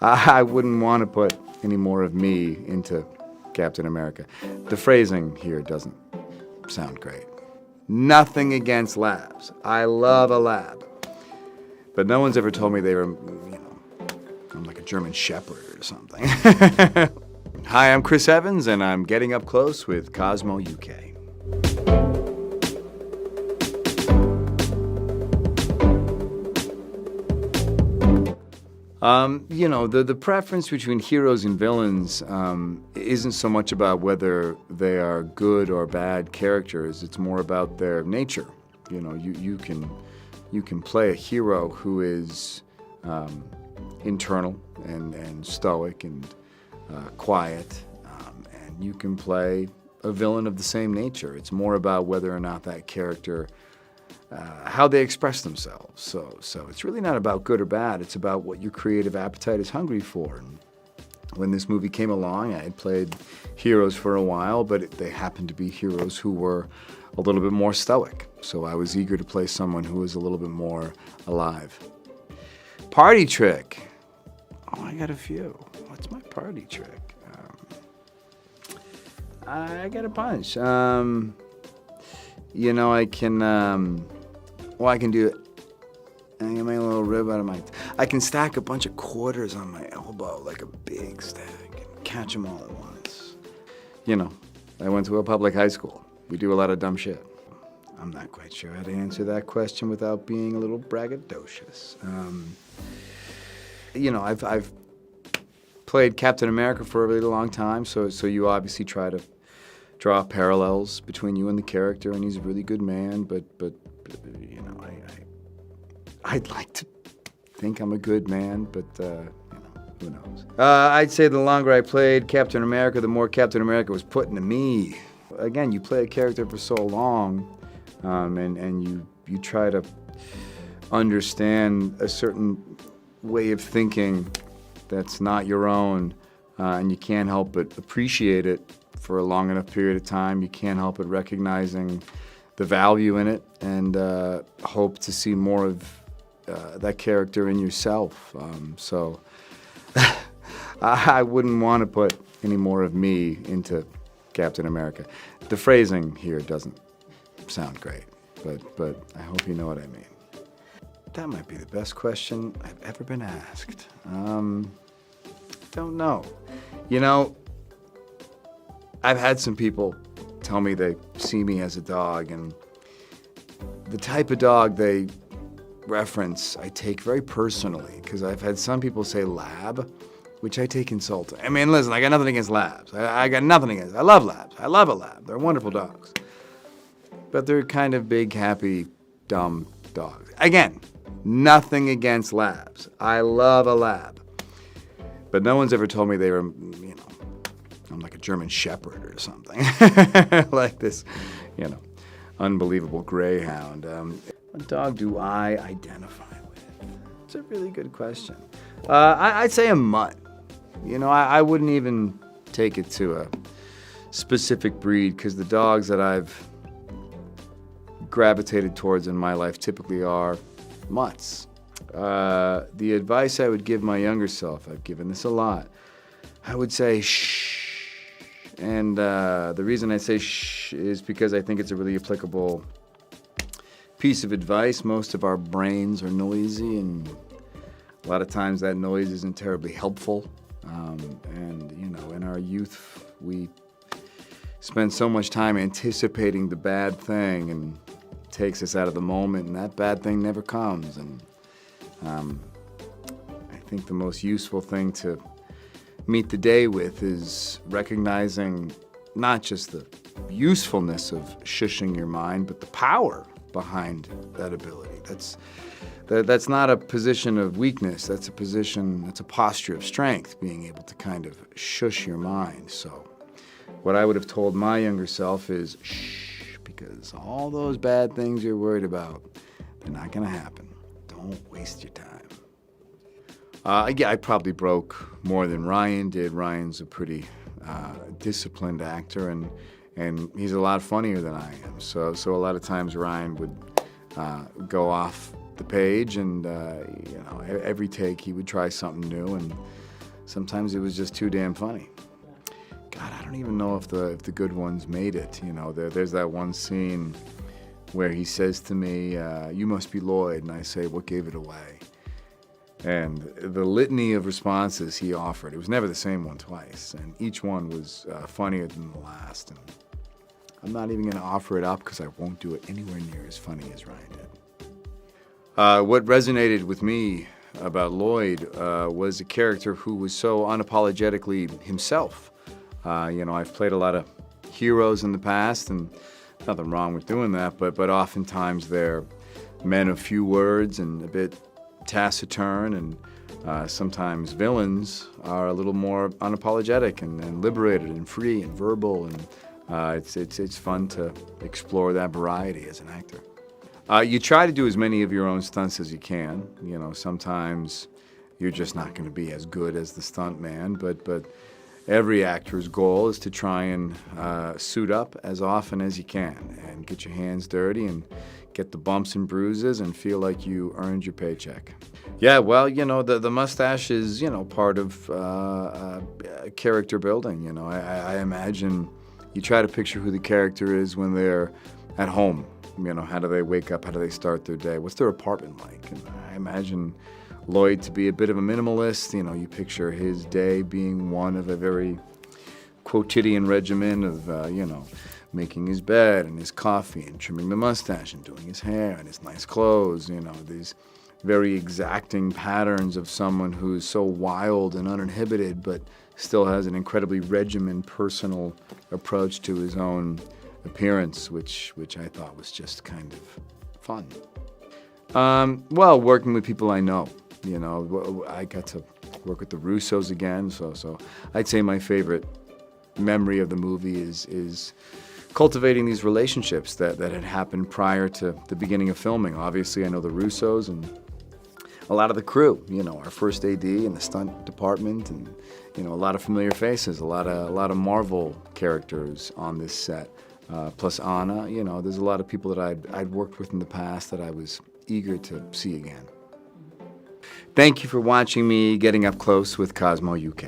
I wouldn't want to put any more of me into Captain America. The phrasing here doesn't sound great. Nothing against labs. I love a lab. But no one's ever told me they were, I'm like a German Shepherd or something. Hi, I'm Chris Evans, and I'm getting up close with Cosmo UK. The preference between heroes and villains isn't so much about whether they are good or bad characters. It's more about their nature. You can play a hero who is internal and stoic and quiet, and you can play a villain of the same nature. It's more about whether or not that character how they express themselves. So it's really not about good or bad. It's about what your creative appetite is hungry for. And when this movie came along, I had played heroes for a while, but they happened to be heroes who were a little bit more stoic. So I was eager to play someone who was a little bit more alive. Party trick. Oh, I got a few. What's my party trick? I got a bunch. I can do it. I get my little rib out of my... I can stack a bunch of quarters on my elbow, like a big stack, and catch them all at once. I went to a public high school. We do a lot of dumb shit. I'm not quite sure how to answer that question without being a little braggadocious. I've played Captain America for a really long time, so you obviously try to draw parallels between you and the character, and he's a really good man, but I'd like to think I'm a good man, but who knows? I'd say the longer I played Captain America, the more Captain America was put into me. Again, you play a character for so long, and you try to understand a certain way of thinking that's not your own, and you can't help but appreciate it for a long enough period of time. You can't help but recognizing the value in it and hope to see more of that character in yourself. So I wouldn't want to put any more of me into Captain America. The phrasing here doesn't sound great, but I hope you know what I mean. That might be the best question I've ever been asked. Don't know. I've had some people tell me they see me as a dog, and the type of dog they reference I take very personally, because I've had some people say lab, which I take insulting. I mean, listen, I got nothing against labs. I got nothing against. I love labs. I love a lab. They're wonderful dogs. But they're kind of big, happy, dumb dogs. Again, nothing against labs. I love a lab. But no one's ever told me they were, I'm like a German Shepherd or something. Like this, unbelievable greyhound. What dog do I identify with? It's a really good question. I'd say a mutt. I wouldn't even take it to a specific breed, because the dogs that I've gravitated towards in my life typically are mutts. The advice I would give my younger self, I've given this a lot, I would say shh. And the reason I say shh is because I think it's a really applicable piece of advice. Most of our brains are noisy, and a lot of times that noise isn't terribly helpful. In our youth, we spend so much time anticipating the bad thing, and it takes us out of the moment, and that bad thing never comes. And I think the most useful thing to meet the day with is recognizing not just the usefulness of shushing your mind, but the power behind that ability. That's not a position of weakness. That's a posture of strength, being able to kind of shush your mind. So what I would have told my younger self is shh, because all those bad things you're worried about, they're not going to happen. Don't waste your time. I probably broke more than Ryan did. Ryan's a pretty disciplined actor, and he's a lot funnier than I am. So a lot of times Ryan would go off the page, and every take he would try something new, and sometimes it was just too damn funny. God, I don't even know if the good ones made it. You know, there's that one scene where he says to me, "You must be Lloyd," and I say, "What gave it away?" And the litany of responses he offered, it was never the same one twice, and each one was funnier than the last. And I'm not even going to offer it up because I won't do it anywhere near as funny as Ryan did. What resonated with me about Lloyd was a character who was so unapologetically himself. I've played a lot of heroes in the past, and nothing wrong with doing that, but oftentimes they're men of few words and a bit taciturn, and sometimes villains are a little more unapologetic and liberated and free and verbal, and it's fun to explore that variety as an actor. You try to do as many of your own stunts as you can. You know, sometimes you're just not going to be as good as the stunt man, but every actor's goal is to try and suit up as often as you can and get your hands dirty and get the bumps and bruises and feel like you earned your paycheck. Yeah, well, the mustache is, part of character building. I imagine you try to picture who the character is when they're at home. How do they wake up? How do they start their day? What's their apartment like? And I imagine Lloyd to be a bit of a minimalist. You picture his day being one of a very quotidian regimen of, making his bed and his coffee and trimming the mustache and doing his hair and his nice clothes, these very exacting patterns of someone who's so wild and uninhibited but still has an incredibly regimented, personal approach to his own appearance, which I thought was just kind of fun. Well, working with people I know. I got to work with the Russos again, so I'd say my favorite memory of the movie is cultivating these relationships that had happened prior to the beginning of filming. Obviously, I know the Russos and a lot of the crew, our first AD and the stunt department, and a lot of familiar faces, a lot of Marvel characters on this set. Plus Anna, there's a lot of people that I'd worked with in the past that I was eager to see again. Thank you for watching me getting up close with Cosmo UK.